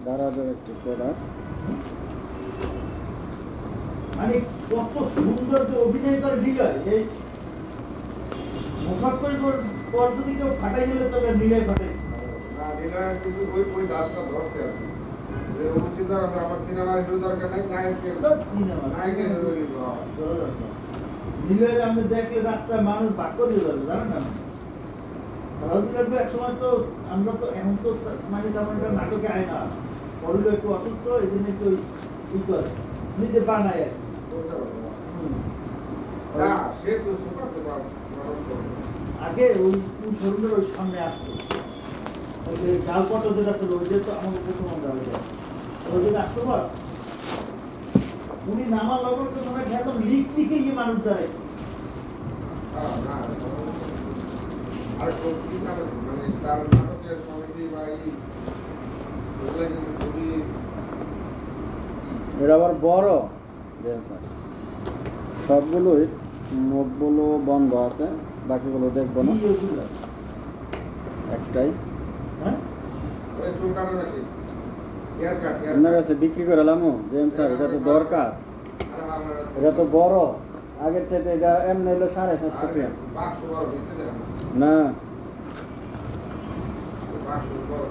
দাঁড়াদের একটু প্রোডাক্ট মানে কত সুন্দর যে অভিনয় করে নিলয় এই মোশাক্কর পর যদি কেউ ফাটাই গেলে তবে নিলয় ফাটে না নিলয় কিন্তু ওই দাসটা ধরছে আর কি যে উচিত আমার সিনেমার হিরো দরকার নাই নায়কের সিনেমা নায়কের হিরো নিলয় আমি দেখলে রাস্তায় মানুষ বাক করে যাবে জানেন না রাজনীতি এক সময় তো আমরা তো এখন তো মানে তেমন একটা নাটকে আয় না শরীর একটু অসুস্থ এই জন্য একটু ই করে নিজে বানায় আর না সে তো সুপার তো আগে ওই শরীরের ওই সামনে আসতো ওই যে জালপট যেটা ছিল ওই যে তো আমাকে প্রথম আমরা হয়ে যায় ওই যে আসতো বল উনি নামার লগর তো মনে হয় একদম লিখে গিয়ে মানুষ দাঁড়ায় না আর সত্যি না মানে তার নাটকের কমেডি বা এই ওগুলো কিন্তু খুবই এটা আবার বড় স্যার সবগুলোই মুখগুলো বন্ধ আছে বাকিগুলো দেখবো না একটাই হ্যাঁ ওই চুল কাটানো না সেই হেয়ার কাট আপনার কাছে বিক্রি করে লামো জেম স্যার এটা তো দরকার এটা তো বড় আগের চাইতে এটা এমনি হলো 750 টাকা বাক্স বড় দিতে দেন না বাক্স বড়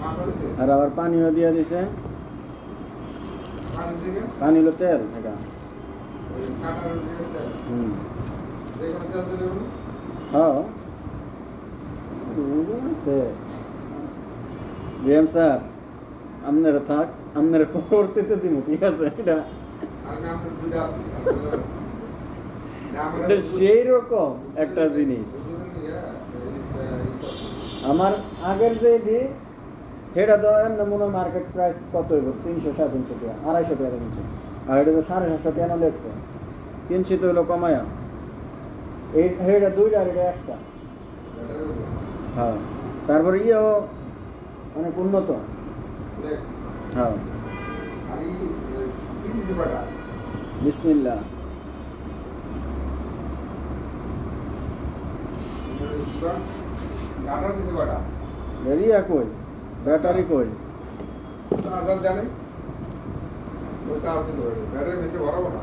মাথা দিছে আর আবার পানিও দিয়ে দিছে পানি দিকে পানি হলো তেল এটা ওই কাটার দিকে হুম যেকোনো তেল দিলে হ্যাঁ জেম স্যার আপনারা থাক আপনারা পরবর্তীতে দিব ঠিক আছে এটা আমি আপনার দুটো আসি এটা সেই রকম একটা জিনিস আমার আগের যে দি সেটা তো এমনি মনে হয় মার্কেট প্রাইস কত হইব 300-350 টাকা 250 টাকা কিনছে আর এটা তো 750 টাকা লেখছে কিনছি তো হলো কমায়া এই এটা দুইটা আর এটা একটা হ্যাঁ তারপরে ইয়েও অনেক উন্নত হ্যাঁ বিসমিল্লাহ রিয়া কই ব্যাটারি কই জানেন ওই চার্জ দিতে পারে ব্যাটারি বেশি বড় না